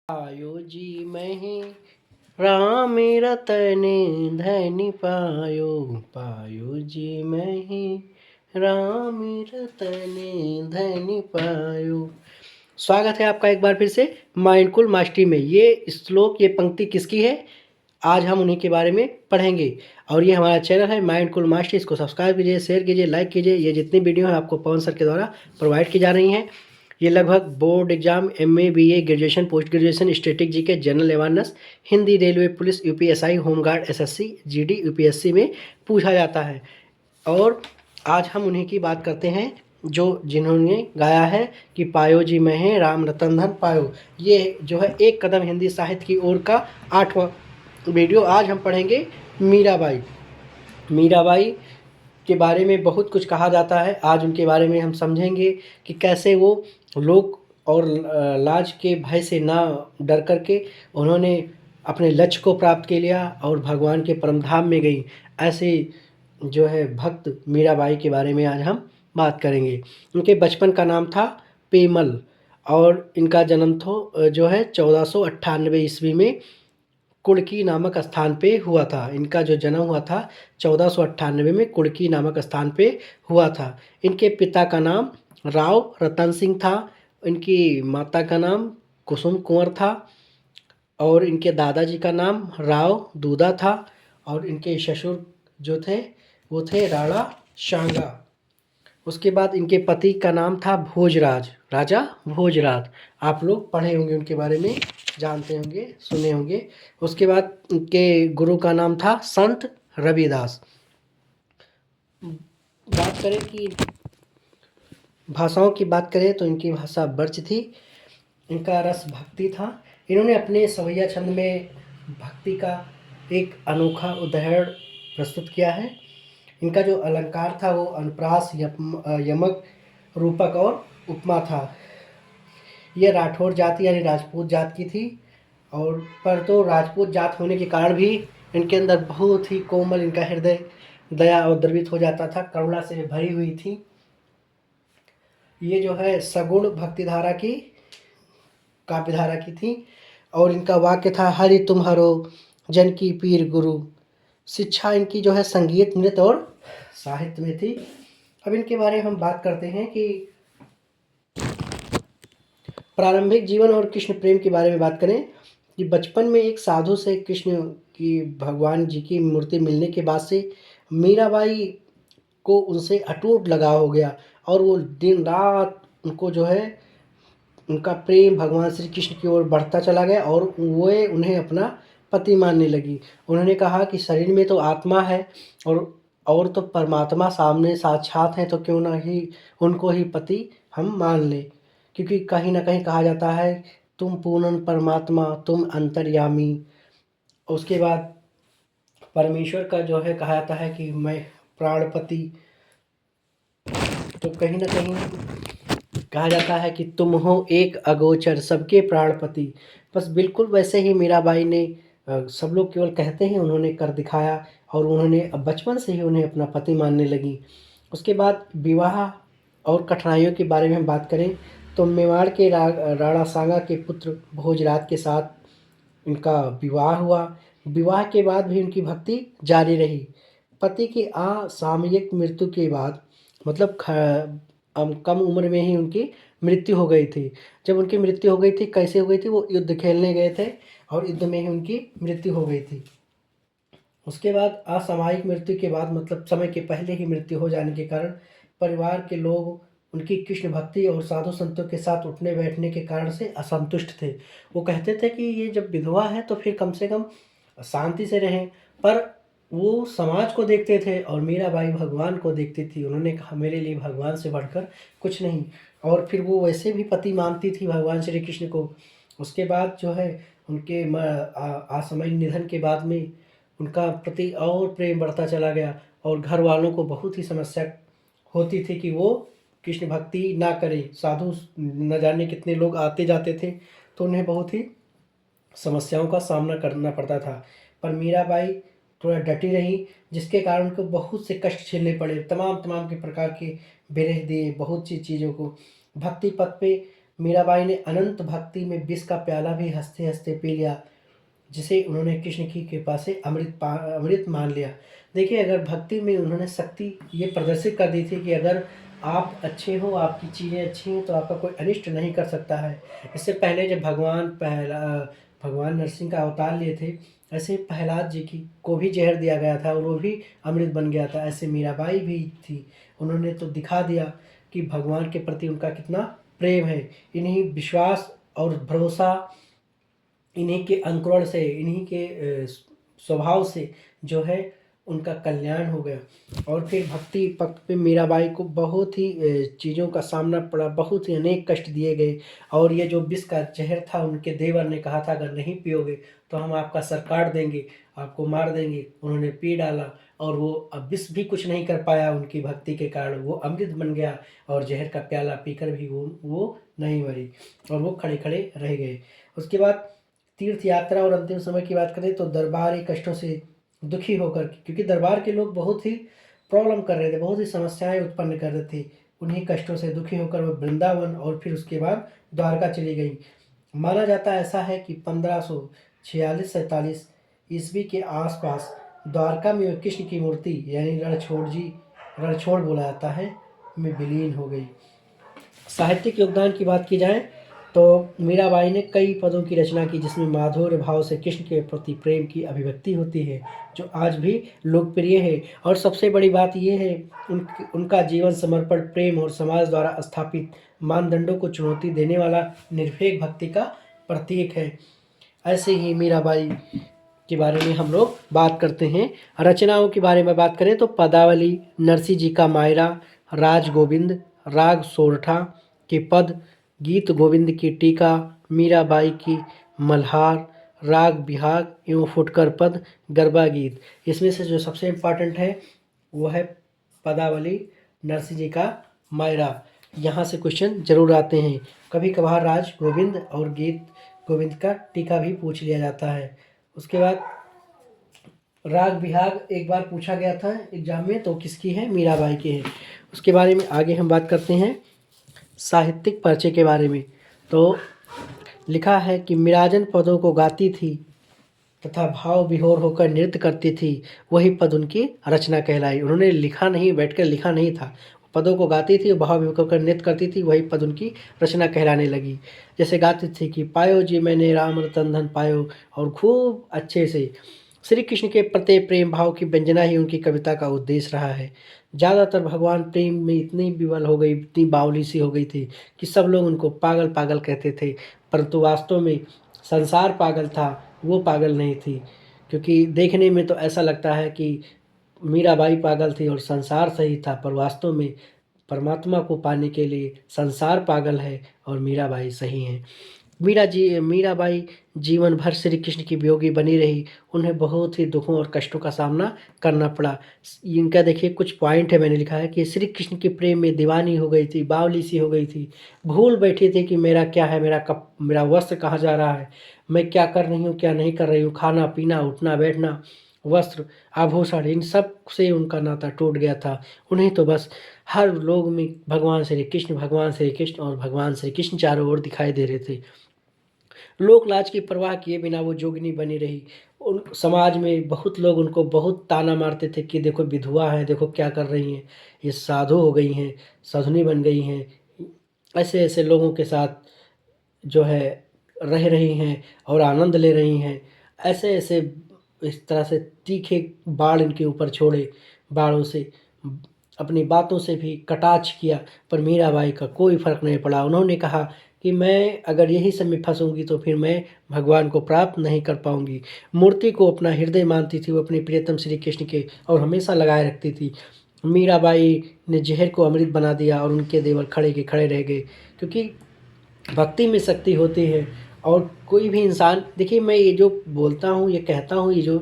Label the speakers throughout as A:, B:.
A: पायो जी मही राम रतन धनि पायो। पायो जी मही राम रतन धनि पायो। स्वागत है आपका एक बार फिर से माइंडफुल मास्टरी में। ये श्लोक, ये पंक्ति किसकी है, आज हम उन्हीं के बारे में पढ़ेंगे। और ये हमारा चैनल है माइंडफुल मास्टरी। इसको सब्सक्राइब कीजिए, शेयर कीजिए, लाइक कीजिए। ये जितनी वीडियो है आपको पवन सर के द्वारा प्रोवाइड की जा रही हैं। ये लगभग board exam, MA, BA, graduation, post graduation, static GK, general awareness, Hindi, railway, police, UPSI, home guard, SSC, GD, UPSC में पूछा जाता है। और आज हम उन्हीं की बात करते हैं जो जिन्होंने गाया है कि पायो जी महे राम रतन धन पायो। ये जो है एक कदम हिंदी साहित्य की ओर का 8वां वीडियो। आज हम पढ़ेंगे मीराबाई। मीराबाई के बारे में बहुत कुछ कहा जाता है। आज उनके बारे में हम समझेंगे कि कैसे वो लोग और लाज के भय से ना डर करके उन्होंने अपने लक्ष्य को प्राप्त कर लिया और भगवान के परमधाम में गई। ऐसे जो है भक्त मीराबाई के बारे में आज हम बात करेंगे। इनके बचपन का नाम था पेमल और इनका जन्म जो है 1498 ईस्वी में कुड़की नामक स्थान पे हुआ था। इनका जो जन्म हुआ था 1498 में कुड़की नामक स्थान पे हुआ था। इनके पिता का नाम राव रतन सिंह था। इनकी माता का नाम कुसुम कुंवर था और इनके दादाजी का नाम राव दूधा था और इनके ससुर जो थे वो थे राणा शांगा। उसके बाद इनके पति का नाम था भोजराज, राजा भोजराज। आप लोग पढ़े होंगे उनके बारे में, जानते होंगे, सुने होंगे। उसके बाद इनके गुरु का नाम था संत रविदास। बात करें कि भाषाओं की बात करें तो इनकी भाषा ब्रज थी। इनका रस भक्ति था। इन्होंने अपने सवैया छंद में भक्ति का एक अनोखा उदाहरण प्रस्तुत किया है। इनका जो अलंकार था वो अनुप्रास, यमक, रूपक और उपमा था। यह राठौर जाति यानी राजपूत जात की थी और पर तो राजपूत जात होने के कारण भी इनके अंदर बहुत ही कोमल इनका हृदय दया और द्रवित हो जाता था, करुणा से भरी हुई थी। ये जो है सगुण भक्तिधारा की काव्यधारा की थी और इनका वाक्य था हरि तुम हरो जन की पीर गुरु। शिक्षा इनकी जो है संगीत, नृत्य और साहित्य में थी। अब इनके बारे में हम बात करते हैं कि प्रारंभिक जीवन और कृष्ण प्रेम के बारे में बात करें कि बचपन में एक साधु से कृष्ण की, भगवान जी की मूर्ति मिलने के बाद से मीराबाई को उनसे अटूट लगाव हो गया और वो दिन रात उनको जो है उनका प्रेम भगवान श्री कृष्ण की ओर बढ़ता चला गया और वो उन्हें अपना पति मानने लगी। उन्होंने कहा कि शरीर में तो आत्मा है और तो परमात्मा सामने साक्षात हैं, तो क्यों ना ही उनको ही पति हम मान लें। क्योंकि कहीं ना कहीं कहा जाता है तुम पूर्ण परमात्मा, तुम अंतर्यामी। उसके बाद परमेश्वर का जो है कहा जाता है कि मैं प्राणपति। तो कहीं ना कहीं कहा जाता है कि तुम हो एक अगोचर सबके प्राणपति। बस बिल्कुल वैसे ही मीराबाई ने सब लोग केवल कहते हैं, उन्होंने कर दिखाया और उन्होंने अब बचपन से ही उन्हें अपना पति मानने लगी। उसके बाद विवाह और कठिनाइयों के बारे में हम बात करें तो मेवाड़ के राणा सांगा के पुत्र भोजराज के साथ इनका विवाह हुआ। विवाह के बाद भी उनकी भक्ति जारी रही। पति की असामयिक मृत्यु के बाद मतलब कम उम्र में ही उनकी मृत्यु हो गई थी। जब उनकी मृत्यु हो गई थी, कैसे हो गई थी, वो युद्ध खेलने गए थे और युद्ध में ही उनकी मृत्यु हो गई थी। उसके बाद असामयिक मृत्यु के बाद मतलब समय के पहले ही मृत्यु हो जाने के कारण परिवार के लोग उनकी कृष्ण भक्ति और साधु संतों के साथ उठने बैठने के कारण से असंतुष्ट थे। वो कहते थे कि ये जब विधवा है तो फिर कम से कम शांति से रहें। पर वो समाज को देखते थे और मीराबाई भगवान को देखती थी। उन्होंने कहा मेरे लिए भगवान से बढ़कर कुछ नहीं। और फिर वो वैसे भी पति मानती थी भगवान श्री कृष्ण को। उसके बाद जो है उनके असामयिक निधन के बाद में उनका प्रति और प्रेम बढ़ता चला गया और घर वालों को बहुत ही समस्या होती थी कि वो कृष्ण भक्ति ना करें। साधु न जाने कितने लोग आते जाते थे तो उन्हें बहुत ही समस्याओं का सामना करना पड़ता था। पर मीराबाई थोड़ा डटी रही, जिसके कारण उनको बहुत से कष्ट झेलने पड़े, तमाम तमाम के प्रकार के विरह दिए, बहुत सी चीज़ों को। भक्ति पथ पे मीराबाई ने अनंत भक्ति में विष का प्याला भी हंसते हंसते पी लिया, जिसे उन्होंने कृष्ण की कृपा से अमृत मान लिया। देखिए, अगर भक्ति में उन्होंने शक्ति ये प्रदर्शित कर दी थी कि अगर आप अच्छे हो, आपकी चीज़ें अच्छी हैं, तो आपका कोई अनिष्ट नहीं कर सकता है। इससे पहले जब भगवान नरसिंह का अवतार लिए थे, ऐसे प्रहलाद जी की को भी जहर दिया गया था और वो भी अमृत बन गया था। ऐसे मीराबाई भी थी, उन्होंने तो दिखा दिया कि भगवान के प्रति उनका कितना प्रेम है। इन्हीं विश्वास और भरोसा, इन्हीं के अंकुरण से, इन्हीं के स्वभाव से जो है उनका कल्याण हो गया। और फिर भक्ति पक्ष पे मीराबाई को बहुत ही चीज़ों का सामना पड़ा, बहुत ही अनेक कष्ट दिए गए। और ये जो विष का जहर था, उनके देवर ने कहा था अगर नहीं पियोगे तो हम आपका सर काट देंगे, आपको मार देंगे। उन्होंने पी डाला और वो अब विष भी कुछ नहीं कर पाया, उनकी भक्ति के कारण वो अमृत बन गया। और जहर का प्याला पीकर भी वो नहीं मरी और वो खड़े खड़े रह गए। उसके बाद तीर्थ यात्रा और अंतिम समय की बात करें तो दरबारी कष्टों से दुखी होकर, क्योंकि दरबार के लोग बहुत ही प्रॉब्लम कर रहे थे, बहुत ही समस्याएं उत्पन्न कर रहे थे, उन्हीं कष्टों से दुखी होकर वो वृंदावन और फिर उसके बाद द्वारका चली गई। माना जाता ऐसा है कि 1546-47 ईस्वी के आसपास द्वारका में कृष्ण की मूर्ति यानी रणछोड़ बोला जाता है, में विलीन हो गई। साहित्यिक योगदान की बात की जाए तो मीराबाई ने कई पदों की रचना की, जिसमें माधुर्य भाव से कृष्ण के प्रति प्रेम की अभिव्यक्ति होती है, जो आज भी लोकप्रिय है। और सबसे बड़ी बात यह है, उनका जीवन समर्पण, प्रेम और समाज द्वारा स्थापित मानदंडों को चुनौती देने वाला निर्भीक भक्ति का प्रतीक है। ऐसे ही मीराबाई के बारे में हम लोग बात करते हैं। रचनाओं के बारे में बात करें तो पदावली, नरसिंह जी का मायरा, राज गोविंद, राग सोरठा के पद, गीत गोविंद की टीका, मीराबाई की मल्हार, राग बिहाग एवं फुटकर पद, गरबा गीत। इसमें से जो सबसे इम्पॉर्टेंट है वो है पदावली, नरसिंह जी का मायरा। यहाँ से क्वेश्चन जरूर आते हैं। कभी कभार राज गोविंद और गीत गोविंद का टीका भी पूछ लिया जाता है। उसके बाद राग बिहाग एक बार पूछा गया था एग्जाम में, तो किसकी है? मीराबाई की है। उसके बारे में आगे हम बात करते हैं साहित्यिक परिचय के बारे में। तो लिखा है कि मीराजन पदों को गाती थी तथा भाव विभोर होकर नृत्य करती थी, वही पद उनकी रचना कहलाई। उन्होंने लिखा नहीं, बैठकर लिखा नहीं था, पदों को गाती थी, भाव विभोर होकर नृत्य करती थी, वही पद उनकी रचना कहलाने लगी। जैसे गाती थी कि पायो जी मैंने राम रतन धन पायो, और खूब अच्छे से श्री कृष्ण के प्रति प्रेम भाव की व्यंजना ही उनकी कविता का उद्देश्य रहा है। ज़्यादातर भगवान प्रेम में इतनी विवल हो गई, इतनी बावली सी हो गई थी कि सब लोग उनको पागल पागल कहते थे, परंतु वास्तव में संसार पागल था, वो पागल नहीं थी। क्योंकि देखने में तो ऐसा लगता है कि मीराबाई पागल थी और संसार सही था, पर वास्तव में परमात्मा को पाने के लिए संसार पागल है और मीराबाई सही हैं। मीराबाई जीवन भर श्री कृष्ण की वियोगी बनी रही। उन्हें बहुत ही दुखों और कष्टों का सामना करना पड़ा। इनका देखिए कुछ पॉइंट है, मैंने लिखा है कि श्री कृष्ण के प्रेम में दीवानी हो गई थी, बावली सी हो गई थी, भूल बैठी थी कि मेरा क्या है, मेरा वस्त्र कहाँ जा रहा है, मैं क्या कर रही हूँ क्या नहीं कर रही हूँ, खाना पीना उठना बैठना, वस्त्र आभूषण, इन सब से उनका नाता टूट गया था। उन्हें तो बस हर लोग में भगवान श्री कृष्ण और भगवान श्री कृष्ण चारों ओर दिखाई दे रहे थे। लोक लाज की परवाह किए बिना वो जोगिनी बनी रही। उन समाज में बहुत लोग उनको बहुत ताना मारते थे कि देखो विधवा है, देखो क्या कर रही हैं, ये साधु हो गई हैं, साधुनी बन गई हैं, ऐसे ऐसे लोगों के साथ जो है रह रही हैं और आनंद ले रही हैं। ऐसे ऐसे इस तरह से तीखे बाण इनके ऊपर छोड़े, बाणों से अपनी बातों से भी कटाक्ष किया, पर मीराबाई का कोई फर्क नहीं पड़ा। उन्होंने कहा कि मैं अगर यही सब में फंसूंगी तो फिर मैं भगवान को प्राप्त नहीं कर पाऊंगी। मूर्ति को अपना हृदय मानती थी वो, अपने प्रियतम श्री कृष्ण के, और हमेशा लगाए रखती थी। मीराबाई ने जहर को अमृत बना दिया और उनके देवर खड़े के खड़े रह गए, क्योंकि भक्ति में शक्ति होती है। और कोई भी इंसान, देखिए मैं ये जो बोलता हूँ, ये कहता हूँ, ये जो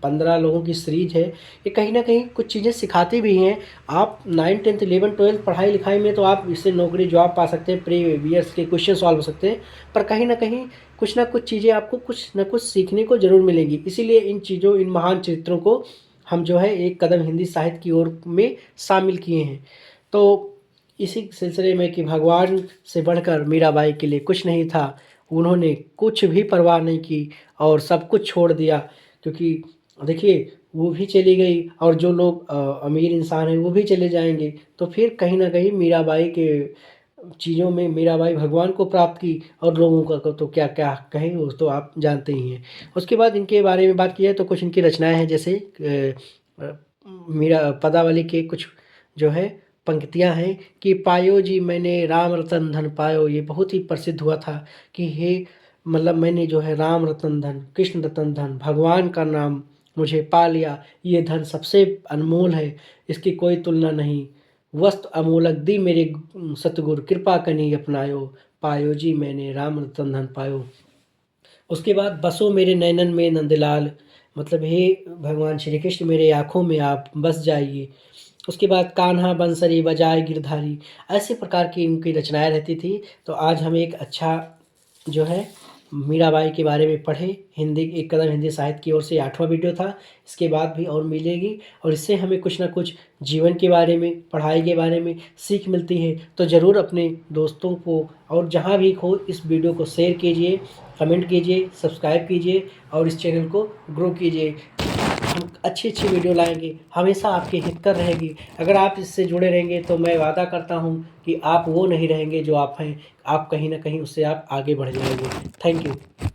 A: 15 लोगों की सीरीज है, ये कहीं ना कहीं कुछ चीज़ें सिखाती भी हैं। आप 9, 10, 11, 12 पढ़ाई लिखाई में तो आप इससे नौकरी जॉब पा सकते हैं, प्रीवियस के क्वेश्चन सॉल्व हो सकते हैं, पर कहीं ना कहीं कुछ ना कुछ चीज़ें आपको कुछ ना कुछ सीखने को ज़रूर मिलेंगी। इसीलिए इन महान चरित्रों को हम जो है एक कदम हिंदी साहित्य की ओर में शामिल किए हैं। तो इसी सिलसिले में कि भगवान से बढ़कर मीराबाई के लिए कुछ नहीं था। उन्होंने कुछ भी परवाह नहीं की और सब कुछ छोड़ दिया, क्योंकि देखिए वो भी चली गई और जो लोग अमीर इंसान हैं वो भी चले जाएँगे। तो फिर कहीं न कहीं मीराबाई के चीज़ों में मीराबाई भगवान को प्राप्त की और लोगों का को तो क्या-क्या कहें, वो तो आप जानते ही हैं। उसके बाद इनके बारे में बात की जाए तो कुछ इनकी रचनाएँ हैं, जैसे मीरा पदावली के कुछ जो है पंक्तियाँ हैं कि पायो जी मैंने राम रतन धन पायो। ये बहुत ही प्रसिद्ध हुआ था कि हे मतलब मैंने जो है राम रतन धन, कृष्ण रतन धन, भगवान का नाम मुझे पा लिया। ये धन सबसे अनमोल है, इसकी कोई तुलना नहीं। वस्तु अमोलक दी मेरे सतगुरु, कृपा कनी अपनायो। पायो जी मैंने राम रतन धन पायो। उसके बाद बसो मेरे नैनन में नंदलाल, मतलब हे भगवान श्री कृष्ण मेरे आँखों में आप बस जाइए। उसके बाद कान्हा बंसरी बजाए गिरधारी, ऐसे प्रकार की इनकी रचनाएँ रहती थी। तो आज हम एक अच्छा जो है मीराबाई के बारे में पढ़े। हिंदी एक कदम हिंदी साहित्य की ओर से 8वां वीडियो था। इसके बाद भी और मिलेगी और इससे हमें कुछ ना कुछ जीवन के बारे में, पढ़ाई के बारे में सीख मिलती है। तो ज़रूर अपने दोस्तों को और जहाँ भी हो इस वीडियो को शेयर कीजिए, कमेंट कीजिए, सब्सक्राइब कीजिए और इस चैनल को ग्रो कीजिए। हम अच्छी-अच्छी वीडियो लाएँगे, हमेशा आपकी हितकर रहेगी। अगर आप इससे जुड़े रहेंगे तो मैं वादा करता हूँ कि आप वो नहीं रहेंगे जो आप हैं। आप कहीं न कहीं उससे आप आगे बढ़ जाएँगे। Thank you.